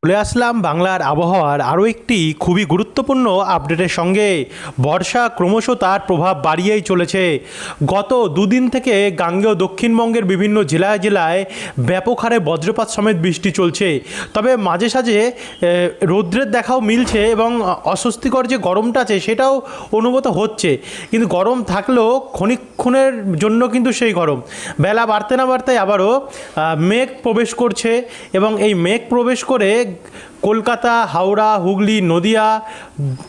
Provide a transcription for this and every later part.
চলে আসলাম বাংলার আবহাওয়ার আরও একটি খুবই গুরুত্বপূর্ণ আপডেটের সঙ্গে। বর্ষা ক্রমশ তার প্রভাব বাড়িয়েই চলেছে। গত দুদিন থেকে গাঙ্গেয় দক্ষিণবঙ্গের বিভিন্ন জেলায় জেলায় ব্যাপক হারে বজ্রপাত সমেত বৃষ্টি চলছে। তবে মাঝে সাঝে রৌদ্রের দেখাও মিলছে এবং অস্বস্তিকর যে গরমটা আছে সেটাও অনুভূত হচ্ছে। কিন্তু গরম থাকলেও ক্ষণিকক্ষণের জন্য কিন্তু সেই গরম, বেলা বাড়তে না বাড়তে আবারও মেঘ প্রবেশ করছে এবং এই মেঘ প্রবেশ করে কলকাতা, হাওড়া, হুগলি, নদিয়া,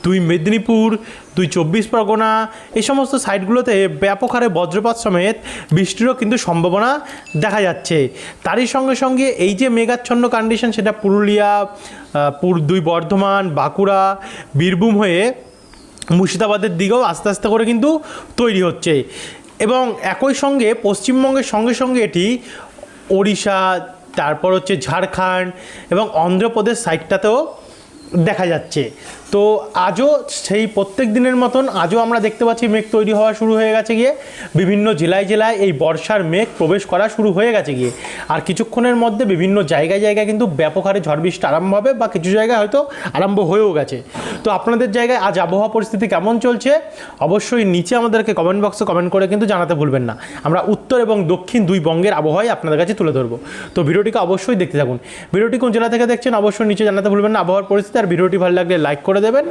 দুই মেদিনীপুর, দুই চব্বিশ পরগনা এই সমস্ত সাইটগুলোতে ব্যাপক হারে বজ্রপাত সমেত বৃষ্টিরও কিন্তু সম্ভাবনা দেখা যাচ্ছে। তারই সঙ্গে সঙ্গে এই যে মেঘাচ্ছন্ন কন্ডিশন সেটা পুরুলিয়া, দুই বর্ধমান, বাঁকুড়া, বীরভূম হয়ে মুর্শিদাবাদের দিকেও আস্তে আস্তে করে কিন্তু তৈরি হচ্ছে এবং একই সঙ্গে পশ্চিমবঙ্গের সঙ্গে সঙ্গে এটি ওড়িশা, তারপর হচ্ছে ঝাড়খণ্ড এবং অন্ধ্রপ্রদেশ সাইডটাতেও দেখা যাচ্ছে। তো আজও সেই প্রত্যেক দিনের মতন আজও আমরা দেখতে পাচ্ছি মেঘ তৈরি হওয়া শুরু হয়ে গেছে গিয়ে, বিভিন্ন জেলায় জেলায় এই বর্ষার মেঘ প্রবেশ করা শুরু হয়ে গেছে গিয়ে। আর কিছুক্ষণের মধ্যে বিভিন্ন জায়গায় জায়গায় কিন্তু ব্যাপক হারে ঝড় বৃষ্টি আরম্ভ হবে বা কিছু জায়গায় হয়তো আরম্ভ হয়েও গেছে। তো আপনাদের জায়গায় আজ আবহাওয়া পরিস্থিতি কেমন চলছে অবশ্যই নিচে আমাদেরকে কমেন্ট বক্সে কমেন্ট করে কিন্তু জানাতে ভুলবেন না। আমরা উত্তর এবং দক্ষিণ দুই বঙ্গের আবহাওয়াই আপনাদের কাছে তুলে ধরবো। তো ভিডিওটিকে অবশ্যই দেখতে থাকুন। ভিডিওটি কোন জেলা থেকে দেখছেন অবশ্যই নিচে জানাতে ভুলবেন না আবহাওয়ার পরিস্থিতি। আর ভিডিওটি ভালো লাগলে লাইক করে দেবেন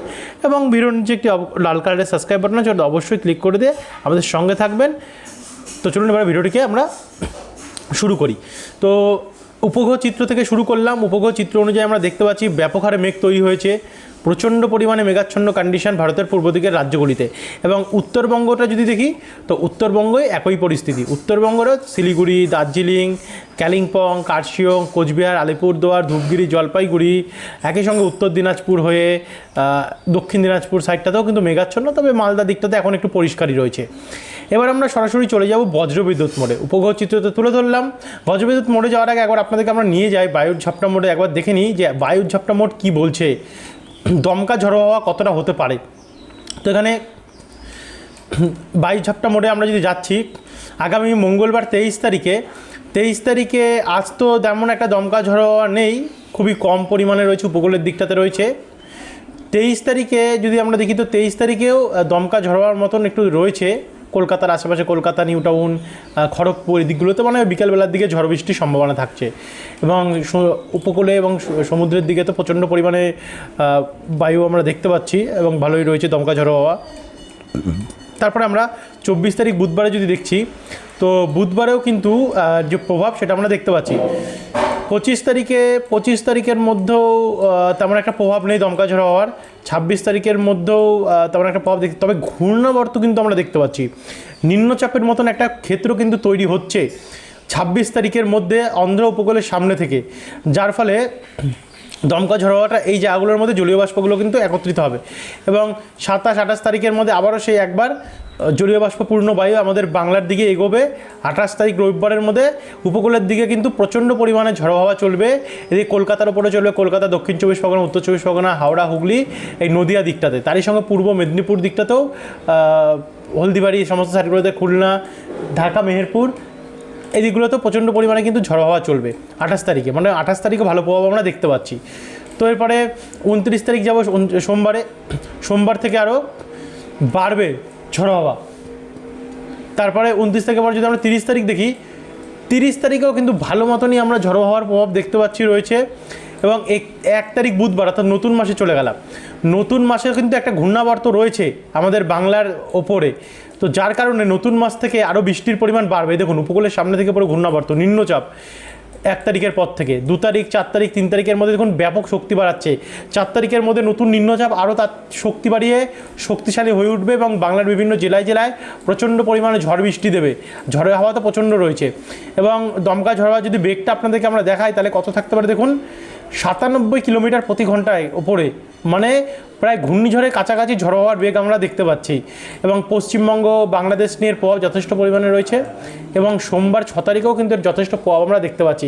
এবং ভিডিওর নিচে একটি লাল কালারের সাবস্ক্রাইব বাটন আছে ওটা অবশ্যই ক্লিক করে দিয়ে আমাদের সঙ্গে থাকবেন। তো চলুন এবার ভিডিওটিকে আমরা শুরু করি। তো উপগ্রহ চিত্র থেকে শুরু করলাম। উপগ্রহ চিত্র অনুযায়ী আমরা দেখতে পাচ্ছি ব্যাপক হারে মেঘ তৈরি হয়েছে, প্রচণ্ড পরিমাণে মেঘাচ্ছন্ন কন্ডিশন ভারতের পূর্ব দিকের রাজ্যগুলিতে। এবং উত্তরবঙ্গটা যদি দেখি তো উত্তরবঙ্গে একই পরিস্থিতি। উত্তরবঙ্গেরও শিলিগুড়ি, দার্জিলিং, কালিম্পং, কার্শিয়ং, কোচবিহার, আলিপুরদুয়ার, ধূপগুড়ি, জলপাইগুড়ি, একই সঙ্গে উত্তর দিনাজপুর হয়ে দক্ষিণ দিনাজপুর সাইডটাতেও কিন্তু মেঘাচ্ছন্ন, তবে মালদা দিকটাতে এখন একটু পরিষ্কারই রয়েছে। এবার আমরা সরাসরি চলে যাব বজ্রবিদ্যুৎ মোডে। উপগ্রহ চিত্রতে তুলে ধরলাম। বজ্রবিদ্যুৎ মোডে যাওয়ার আগে একবার আপনাদেরকে আমরা নিয়ে যাই বায়ুর ঝাপটা মোডে, একবার দেখে নিই যে বায়ুর ঝাপটা মোড কী বলছে, দমকা ঝড়ো হাওয়া কতটা হতে পারে। তো এখানে বায়ু ঝাপটা মোডে আমরা যদি যাচ্ছি আগামী মঙ্গলবার 23 তারিখে আজ তো তেমন একটা দমকা ঝড়ো হাওয়া নেই, খুবই কম পরিমাণে রয়েছে, উপকূলের দিকটাতে রয়েছে। 23 তারিখে যদি আমরা দেখি তো 23 তারিখেও দমকা ঝড়ো হাওয়ার মতন একটু রয়েছে কলকাতার আশেপাশে, কলকাতা, নিউ টাউন, খড়গপুর এই দিকগুলোতে মানে বিকালবেলার দিকে ঝড় বৃষ্টির সম্ভাবনা থাকছে। এবং উপকূলে এবং সমুদ্রের দিকে তো প্রচণ্ড পরিমাণে বায়ু আমরা দেখতে পাচ্ছি এবং ভালোই রয়েছে দমকা ঝড়ো হাওয়া। তারপরে আমরা 24 তারিখ বুধবারে যদি দেখছি তো বুধবারেও কিন্তু যে প্রভাব সেটা আমরা দেখতে পাচ্ছি। 25 তারিখের মধ্যেও তেমন একটা প্রভাব নেই দমকা ঝড়ো হওয়ার। 26 তারিখের মধ্যেও তেমন একটা প্রভাব দেখতে, তবে ঘূর্ণাবর্ত কিন্তু আমরা দেখতে পাচ্ছি। নিম্নচাপের মতন একটা ক্ষেত্র কিন্তু তৈরি হচ্ছে 26 তারিখের মধ্যে অন্ধ্র উপকূলের সামনে থেকে, যার ফলে দমকা ঝড়ো হওয়াটা এই জায়গাগুলোর মধ্যে জলীয় বাষ্পগুলো কিন্তু একত্রিত হবে এবং 27-28 তারিখের মধ্যে আবারও সেই একবার জলীয় বাষ্পপূর্ণ বায়ু আমাদের বাংলার দিকে এগোবে। 28 তারিখ রবিবারের মধ্যে উপকূলের দিকে কিন্তু প্রচণ্ড পরিমাণে ঝড়ো হাওয়া চলবে। এদিকে কলকাতার ওপরে চলবে, কলকাতা, দক্ষিণ 24 পরগনা, উত্তর 24 পরগনা, হাওড়া, হুগলি, এই নদিয়া দিকটাতে। তারই সঙ্গে পূর্ব মেদিনীপুর দিকটাতেও, হলদিবাড়ি সমস্ত সাইডগুলোতে, খুলনা, ঢাকা, মেহেরপুর এই দিকগুলোতেও প্রচণ্ড পরিমাণে কিন্তু ঝড়ো হাওয়া চলবে 28 তারিখে, মানে 28 তারিখে ভালো প্রভাব আমরা দেখতে পাচ্ছি। তো এরপরে 29 তারিখ যাব সোমবার থেকে আরও বাড়বে ঝড়ো হাওয়া। তারপরে 29 তারিখের পর যদি আমরা 30 তারিখ দেখি, 30 তারিখেও কিন্তু ভালো মতনই আমরা ঝড়ো হাওয়ার প্রভাব দেখতে পাচ্ছি রয়েছে। এবং 1 তারিখ বুধবার অর্থাৎ নতুন মাসে চলে গেলাম, নতুন মাসে কিন্তু একটা ঘূর্ণাবর্ত রয়েছে আমাদের বাংলার ওপরে। তো যার কারণে নতুন মাস থেকে আরও বৃষ্টির পরিমাণ বাড়বে। দেখুন উপকূলের সামনে থেকে পুরো ঘূর্ণাবর্ত, নিম্নচাপ 1 তারিখের পর থেকে 2 তারিখ, 4 তারিখ, 3 তারিখের মধ্যে দেখুন ব্যাপক শক্তি বাড়াচ্ছে। 4 তারিখের মধ্যে নতুন নিম্নচাপ আরও তার শক্তি বাড়িয়ে শক্তিশালী হয়ে উঠবে এবং বাংলার বিভিন্ন জেলায় জেলায় প্রচণ্ড পরিমাণে ঝড় বৃষ্টি দেবে। ঝড়ের হাওয়া তো প্রচণ্ড রয়েছে এবং দমকা ঝড় হাওয়া যদি বেগটা আপনাদেরকে আমরা দেখাই তাহলে কত থাকতে পারে দেখুন, 97 কিলোমিটার প্রতি ঘন্টায় ওপরে, মানে প্রায় ঘূর্ণিঝড়ের কাছাকাছি ঝড়ো হওয়ার বেগ আমরা দেখতে পাচ্ছি। এবং পশ্চিমবঙ্গ, বাংলাদেশ নিয়ে প্রভাব যথেষ্ট পরিমাণে রয়েছে এবং সোমবার 6 তারিখেও কিন্তু যথেষ্ট প্রভাব আমরা দেখতে পাচ্ছি।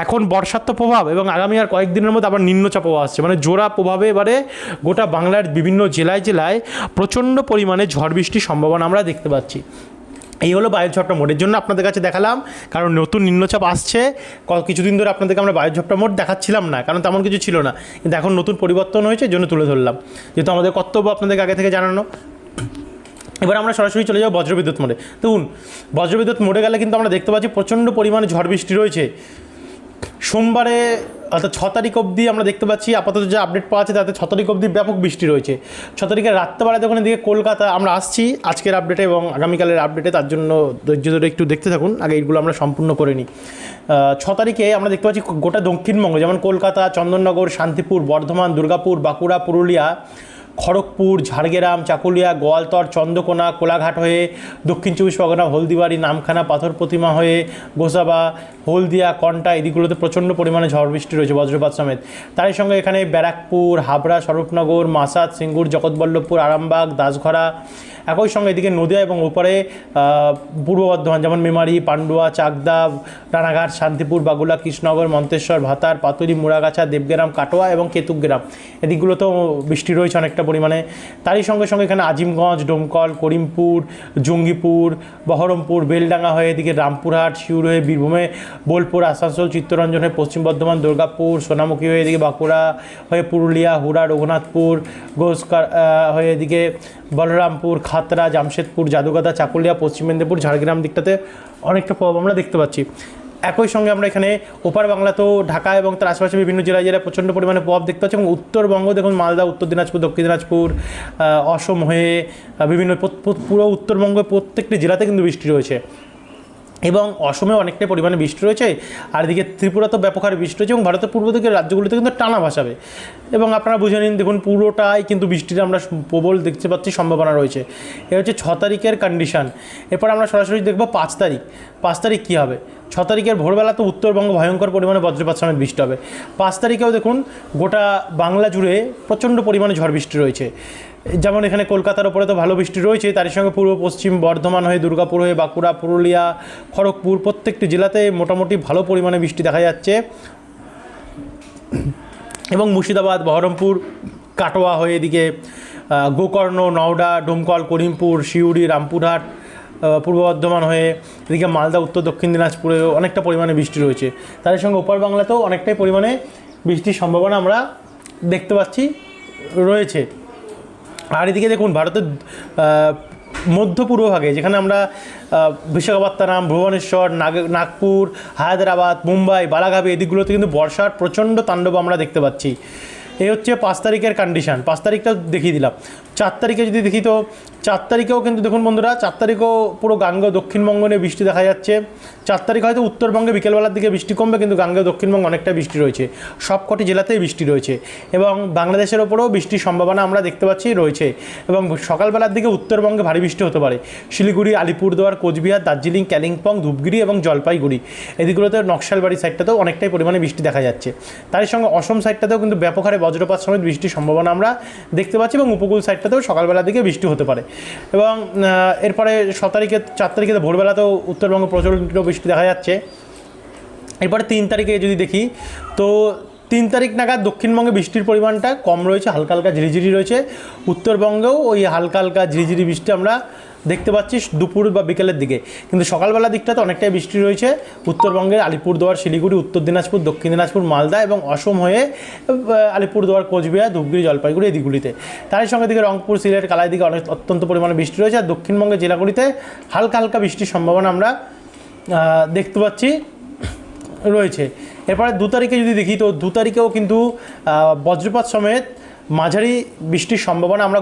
এখন বর্ষার তো প্রভাব এবং আগামী আর কয়েকদিনের মধ্যে আবার নিম্নচাপ প্রভাব আসছে, মানে জোড়া প্রভাবে এবারে গোটা বাংলার বিভিন্ন জেলায় জেলায় প্রচণ্ড পরিমাণে ঝড় বৃষ্টির সম্ভাবনা আমরা দেখতে পাচ্ছি। এই হলো বায়ুঝড়টা মোড। এর জন্য আপনাদের কাছে দেখালাম, কারণ নতুন নিম্নচাপ আসছে। কিছুদিন ধরে আপনাদেরকে আমরা বায়ুঝড়টা মোড দেখাচ্ছিলাম না, কারণ তেমন কিছু ছিল না, কিন্তু এখন নতুন পরিবর্তন হয়েছে, এর জন্য তুলে ধরলাম, যেহেতু আমাদের কর্তব্য আপনাদেরকে আগে থেকে জানানো। এবার আমরা সরাসরি চলে যাবো বজ্রবিদ্যুৎ মোডে। দেখুন, বজ্রবিদ্যুৎ মোডে গেলে কিন্তু আমরা দেখতে পাচ্ছি প্রচণ্ড পরিমাণে ঝড় বৃষ্টি রয়েছে। সোমবারে অর্থাৎ 6 তারিখ অবধি আমরা দেখতে পাচ্ছি, আপাতত যে আপডেট পাওয়া আছে তাতে 6 তারিখ অবধি ব্যাপক বৃষ্টি রয়েছে। 6 তারিখের রাত্রেবেলা দেখুন এদিকে কলকাতা, আমরা আসছি আজকের আপডেটে এবং আগামীকালের আপডেটে, তার জন্য ধৈর্য ধরে একটু দেখতে থাকুন, আগে এইগুলো আমরা সম্পূর্ণ করে নিই। 6 তারিখে আমরা দেখতে পাচ্ছি গোটা দক্ষিণবঙ্গ, যেমন কলকাতা, চন্দননগর, শান্তিপুর, বর্ধমান, দুর্গাপুর, বাঁকুড়া, পুরুলিয়া, খড়গপুর, ঝাড়গ্রাম, চাকুলিয়া, গোয়ালতর, চন্দ্রকোনা, কোলাঘাট হয়ে দক্ষিণ 24 পরগনা, হলদিবাড়ি, নামখানা, পাথর প্রতিমা হয়ে গোসাবা, হলদিয়া, কন্টা, এদিকগুলোতে প্রচণ্ড পরিমাণে ঝড় বৃষ্টি রয়েছে বজ্রপাত সমেত। তারই সঙ্গে এখানে ব্যারাকপুর, হাবড়া, স্বরূপনগর, মাসাদ, সিঙ্গুর, জগৎবল্লভপুর, আরামবাগ, দাসঘরা, একই সঙ্গে এদিকে নদিয়া এবং ওপারে পূর্ব বর্ধমান, যেমন মেমারি, পান্ডুয়া, চাকদা, রানাঘাট, শান্তিপুর, বাগুলা, কৃষ্ণনগর, মন্তেশ্বর, ভাতার, পাতুরি, মুড়াগাছা, দেবগ্রাম, কাটোয়া এবং কেতুগ্রাম, এদিকগুলোতেও বৃষ্টি রয়েছে অনেকটা পরিমাণে। তারই সঙ্গে সঙ্গে এখানে আজিমগঞ্জ, ডোমকল, করিমপুর, জঙ্গিপুর, বহরমপুর, বেলডাঙ্গা হয়ে এদিকে রামপুরহাট, শিউর হয়ে বীরভূমে, বোলপুর, আসানসোল, চিত্তরঞ্জন হয়ে পশ্চিম বর্ধমান, দুর্গাপুর, সোনামুখী হয়ে এদিকে বাঁকুড়া হয়ে পুরুলিয়া, হুড়া, রঘুনাথপুর, ঘোষকার হয়ে এদিকে বলরামপুর, খাতড়া, জামশেদপুর, জাদুগাদা, চাকুলিয়া, পশ্চিম মেদিনীপুর, ঝাড়গ্রাম দিকটাতে অনেকটা প্রভাব আমরা দেখতে পাচ্ছি। একই সঙ্গে আমরা এখানে ওপার বাংলাতেও ঢাকা এবং তার আশেপাশে বিভিন্ন জেলায় প্রচণ্ড পরিমাণে প্রভাব দেখতে পাচ্ছি। এবং উত্তরবঙ্গ দেখুন, মালদা, উত্তর দিনাজপুর, দক্ষিণ দিনাজপুর, অসম হয়ে বিভিন্ন পুরো উত্তরবঙ্গের প্রত্যেকটি জেলাতে কিন্তু বৃষ্টি রয়েছে এবং অসমে অনেকটাই পরিমাণে বৃষ্টি রয়েছে। আর এদিকে ত্রিপুরাতেও ব্যাপক হারে বৃষ্টি রয়েছে এবং ভারতের পূর্ব দিকের রাজ্যগুলিতে কিন্তু টানা ভাসাবে। এবং আপনারা বুঝে নিন, দেখুন পুরোটাই কিন্তু বৃষ্টির আমরা প্রবল দেখতে পাচ্ছি, সম্ভাবনা রয়েছে। এ হচ্ছে 6 তারিখের কন্ডিশন। এরপর আমরা সরাসরি দেখব 5 তারিখ। 5 তারিখ কী হবে? 6 তারিখের ভোরবেলা তো উত্তরবঙ্গ ভয়ঙ্কর পরিমাণে বজ্রপাত সমেত বৃষ্টি হবে। 5 তারিখেও দেখুন গোটা বাংলা জুড়ে প্রচণ্ড পরিমাণে ঝড় বৃষ্টি রয়েছে। যেমন এখানে কলকাতার ওপরে তো ভালো বৃষ্টি রয়েছে, তার সঙ্গে পূর্ব পশ্চিম বর্ধমান হয়ে দুর্গাপুর হয়ে বাঁকুড়া, পুরুলিয়া, খড়গপুর প্রত্যেকটি জেলাতে মোটামুটি ভালো পরিমাণে বৃষ্টি দেখা যাচ্ছে। এবং মুর্শিদাবাদ, বহরমপুর, কাটোয়া হয়ে এদিকে গোকর্ণ, নওডা, ডোমকল, করিমপুর, সিউড়ি, রামপুরহাট, পূর্ব বর্ধমান হয়ে এদিকে মালদা, উত্তর দক্ষিণ দিনাজপুরে অনেকটা পরিমাণে বৃষ্টি রয়েছে। তার সঙ্গে ওপার বাংলাতেও অনেকটাই পরিমাণে বৃষ্টির সম্ভাবনা আমরা দেখতে পাচ্ছি রয়েছে। আর এদিকে দেখুন ভারতের মধ্য পূর্বভাগে, যেখানে আমরা বিশাখাপত্তনম, ভুবনেশ্বর, নাগপুর, হায়দ্রাবাদ, মুম্বাই, বালাঘাটে এদিকগুলোতে কিন্তু বর্ষার প্রচণ্ড তাণ্ডব আমরা দেখতে পাচ্ছি। এই হচ্ছে 5 তারিখের কন্ডিশান। 5 তারিখটা দেখিয়ে দিলাম। 4 তারিখে যদি দেখি তো 4 তারিখেও কিন্তু দেখুন বন্ধুরা, 4 তারিখেও পুরো গাঙ্গেয় দক্ষিণবঙ্গ নিয়ে বৃষ্টি দেখা যাচ্ছে। 4 তারিখ হয়তো উত্তরবঙ্গে বিকেলবেলার দিকে বৃষ্টি কমবে, কিন্তু গাঙ্গেয় দক্ষিণবঙ্গ অনেকটা বৃষ্টি রয়েছে, সবকটি জেলাতেই বৃষ্টি রয়েছে এবং বাংলাদেশের ওপরেও বৃষ্টির সম্ভাবনা আমরা দেখতে পাচ্ছি রয়েছে। এবং সকালবেলার দিকে উত্তরবঙ্গে ভারী বৃষ্টি হতে পারে। শিলিগুড়ি, আলিপুরদুয়ার, কোচবিহার, দার্জিলিং, কালিম্পং, ধূপগুড়ি এবং জলপাইগুড়ি এদিকগুলোতে, নকশালবাড়ি সাইডটাতেও অনেকটাই পরিমাণে বৃষ্টি দেখা যাচ্ছে। তার সঙ্গে অসম সাইডটাতেও কিন্তু ব্যাপক হারে বজ্রপাত সমেত বৃষ্টির সম্ভাবনা আমরা দেখতে পাচ্ছি এবং উপকূল সাইডটাতেও সকালবেলার দিকে বৃষ্টি হতে পারে। এবং এরপরে 4 তারিখে ভোরবেলাতেও উত্তরবঙ্গে প্রচণ্ড বৃষ্টি দেখা যাচ্ছে। এরপরে 3 তারিখে যদি দেখি তো 3 তারিখ নাগাদ দক্ষিণবঙ্গে বৃষ্টির পরিমাণটা কম রয়েছে, হালকা হালকা ঝিরিঝিরি রয়েছে। উত্তরবঙ্গেও ওই হালকা হালকা ঝিরিঝিরি বৃষ্টি আমরা দেখতে পাচ্ছি দুপুর বা বিকেলের দিকে, কিন্তু সকালবেলা দিকটাতে অনেকটাই বৃষ্টি রয়েছে উত্তরবঙ্গের আলিপুরদুয়ার, শিলিগুড়ি, উত্তর দিনাজপুর, দক্ষিণ দিনাজপুর, মালদা এবং অসম হয়ে আলিপুরদুয়ার, কোচবিহার, ধূপগুড়ি, জলপাইগুড়ি এদিকগুলিতে। তার সঙ্গে দিকে রংপুর, সিলেট, কালাই দিকে অত্যন্ত পরিমাণে বৃষ্টি রয়েছে। আর দক্ষিণবঙ্গের জেলাগুলিতে হালকা হালকা বৃষ্টির সম্ভাবনা আমরা দেখতে পাচ্ছি রয়েছে। এরপরে 2 তারিখে যদি দেখি তো 2 তারিখেও কিন্তু বজ্রপাত সমেত মাঝারি বৃষ্টির সম্ভাবনা আমরা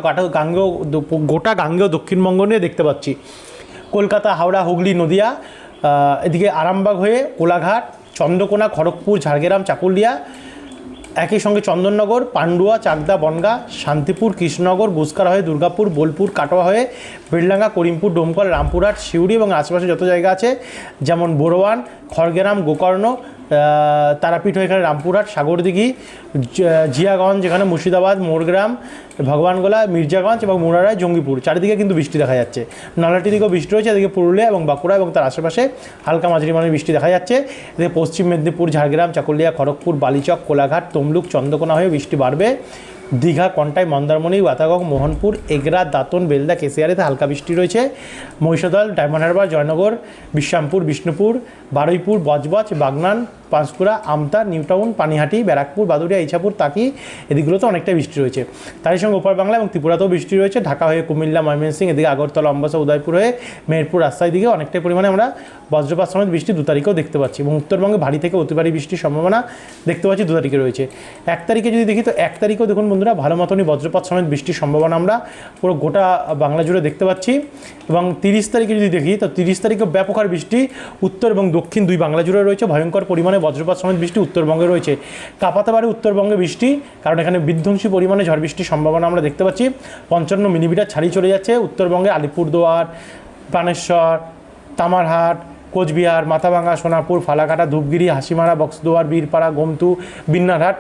গোটা গাঙ্গেয় দক্ষিণবঙ্গ নিয়ে দেখতে পাচ্ছি। কলকাতা, হাওড়া, হুগলি, নদিয়া, এদিকে আরামবাগ হয়ে কোলাঘাট, চন্দ্রকোনা, খড়গপুর, ঝাড়গ্রাম, চাকুলিয়া, একই সঙ্গে চন্দননগর, পান্ডুয়া, চাকদা, বনগাঁ, শান্তিপুর, কৃষ্ণনগর, গুসকার হয়ে দুর্গাপুর, বোলপুর, কাটোয়া হয়ে বেলডাঙ্গা, করিমপুর, ডোমকল, রামপুরহাট, সিউড়ি এবং আশেপাশে যত জায়গা আছে যেমন বোরওয়ান, খড়গ্রাম, গোকর্ণ, তারাপীঠ হয়ে এখানে রামপুরহাট, সাগরদিঘি, জিয়াগঞ্জ, যেখানে মুর্শিদাবাদ, মোরগ্রাম, ভগবানগোলা, মির্জাগঞ্জ এবং মুরারায়, জঙ্গিপুর চারিদিকে কিন্তু বৃষ্টি দেখা যাচ্ছে। নলহাটি দিকেও বৃষ্টি রয়েছে, এদিকে পুরুলিয়া এবং বাঁকুড়া এবং তার আশেপাশে হালকা মাঝারি মানের বৃষ্টি দেখা যাচ্ছে। এদিকে পশ্চিম মেদিনীপুর, ঝাড়গ্রাম, চাকুলিয়া, খড়গপুর, বালিচক, কোলাঘাট, তমলুক, চন্দ্রকোনা হয়ে বৃষ্টি বাড়বে। দীঘা, কন্টাই, মন্দারমণি, বাতাগং, মোহনপুর, এগরা, দাঁতন, বেলদা, কেশিয়ারিতে হালকা বৃষ্টি রয়েছে। মহিষাদল, ডায়মন্ড হারবার, জয়নগর, বিশ্রামপুর, বিষ্ণুপুর, বারুইপুর, বজবজ, বাগনান, পাঁশকুড়া, আমতা, নিউটাউন, পানিহাটি, ব্যারাকপুর, বাদুড়িয়া, ইছাপুর, তাকি এদিকগুলোতে অনেকটা বৃষ্টি রয়েছে। তারই সঙ্গে ওপার বাংলা এবং ত্রিপুরাতেও বৃষ্টি রয়েছে। ঢাকা হয়ে কুমিল্লা, ময়মনসিংহ, এদিকে আগরতলা, অম্বাসা, উদয়পুর হয়ে মেহেরপুর, রাজশাহী দিকে অনেকটাই পরিমাণে আমরা বজ্রপাত সমেত বৃষ্টি 2 তারিখেও দেখতে পাচ্ছি এবং উত্তরবঙ্গে ভারী থেকে অতি ভারী বৃষ্টির সম্ভাবনা দেখতে পাচ্ছি 2 তারিখে রয়েছে। 1 তারিখে যদি দেখি তো 1 তারিখেও দেখুন বন্ধুরা ভালো মতনই বজ্রপাত সমেত বৃষ্টির সম্ভাবনা আমরা পুরো গোটা বাংলা জুড়ে দেখতে পাচ্ছি। এবং 30 তারিখে যদি দেখি তো 30 তারিখে ব্যাপক হারে বৃষ্টি উত্তর এবং দক্ষিণ 2 বাংলা জুড়ে রয়েছে। ভয়ঙ্কর পরিমাণে বজ্রপাত সমেত বৃষ্টি উত্তরবঙ্গে রয়েছে। কাঁপাতে পারে উত্তরবঙ্গে বৃষ্টি, কারণ এখানে বিধ্বংসী পরিমাণে ঝড় বৃষ্টির সম্ভাবনা আমরা দেখতে পাচ্ছি। 55 মিলিমিটার ছাড়িয়ে চলে যাচ্ছে উত্তরবঙ্গে আলিপুরদুয়ার, বানেশ্বর, তামারহাট, কোচবিহার, মাথাভাঙা, সোনাপুর, ফালাকাটা, ধূপগিরি, হাসিমারা, বক্সদুয়ার, বীরপাড়া, গোমতু, বিন্নারহাট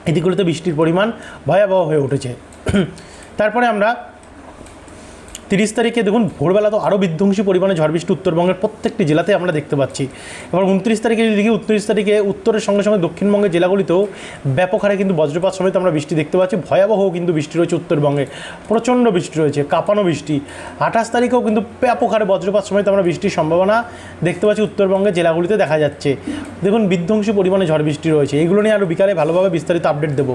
এদিকগুলোতে বৃষ্টির পরিমাণ ভয়াবহ হয়ে উঠেছে। তারপরে আমরা 30 তারিখে দেখুন ভোরবেলা তো আরও বিধ্বংসী পরিমাণে ঝড় বৃষ্টি উত্তরবঙ্গের প্রত্যেকটি জেলাতে আমরা দেখতে পাচ্ছি। এবার 29 তারিখে যদি দেখি 29 তারিখে উত্তরের সঙ্গে সঙ্গে দক্ষিণবঙ্গের জেলাগুলিতেও ব্যাপক হারে কিন্তু বজ্রপাত সমেত আমরা বৃষ্টি দেখতে পাচ্ছি। ভয়াবহ কিন্তু বৃষ্টি রয়েছে উত্তরবঙ্গে, প্রচণ্ড বৃষ্টি রয়েছে, কাঁপানো বৃষ্টি। 28 তারিখেও কিন্তু ব্যাপক হারে বজ্রপাত সমেত আমরা বৃষ্টির সম্ভাবনা দেখতে পাচ্ছি উত্তরবঙ্গের জেলাগুলিতে দেখা যাচ্ছে। দেখুন বিধ্বংসী পরিমাণে ঝড় বৃষ্টি রয়েছে। এগুলো নিয়ে আরও বিকালে ভালোভাবে বিস্তারিত আপডেট দেবো।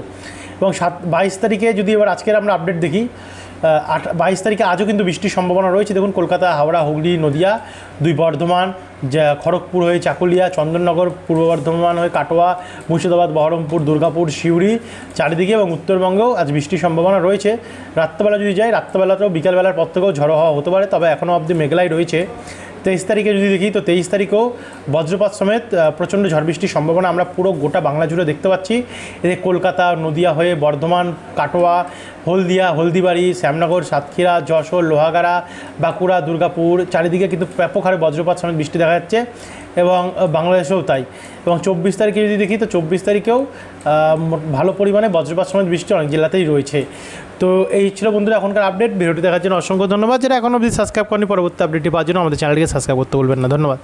এবং 22 তারিখে যদি এবার আজকের আমরা আপডেট দেখি 22 তারিখে আজও কিন্তু বৃষ্টির সম্ভাবনা রয়েছে। দেখুন কলকাতা, হাওড়া, হুগলি, নদিয়া, 2 বর্ধমান, খড়গপুর হয়ে চাকুলিয়া, চন্দননগর, পূর্ব বর্ধমান হয়ে কাটোয়া, মুর্শিদাবাদ, বহরমপুর, দুর্গাপুর, সিউড়ি চারিদিকে এবং উত্তরবঙ্গেও আজ বৃষ্টির সম্ভাবনা রয়েছে। রাত্রেবেলা যদি যাই রাত্রেবেলাতেও বিকালবেলার পর থেকেও ঝড়ো হওয়া হতে পারে, তবে এখনও অবধি মেঘলাই রয়েছে। 23 তারিখে যদি দেখি তো 23 তারিখেও বজ্রপাত সমেত প্রচণ্ড ঝড় বৃষ্টির সম্ভাবনা আমরা পুরো গোটা বাংলা জুড়ে দেখতে পাচ্ছি। এতে কলকাতা, নদিয়া হয়ে বর্ধমান, কাটোয়া, হলদিয়া, হলদিবাড়ি, শ্যামনগর, সাতক্ষীরা, যশোর, লোহাগাড়া, বাঁকুড়া, দুর্গাপুর চারিদিকে কিন্তু ব্যাপক হারে বজ্রপাত সমেত বৃষ্টি দেখা যাচ্ছে এবং বাংলাদেশেও তাই। এবং 24 তারিখে যদি দেখি তো 24 তারিখেও ভালো পরিমাণে বজ্রপাত সমেত বৃষ্টি অনেক জেলাতেই রয়েছে। তো এই ছিল বন্ধুরা এখনকার আপডেট। ভিডিওটি দেখার জন্য অসংখ্য ধন্যবাদ। যারা এখন অবধি সাবস্ক্রাইব করেনি পরবর্তী আপডেটটি পাওয়ার জন্য আমাদের চ্যানেলটিকে সাবস্ক্রাইব করতে বলবেন না। ধন্যবাদ।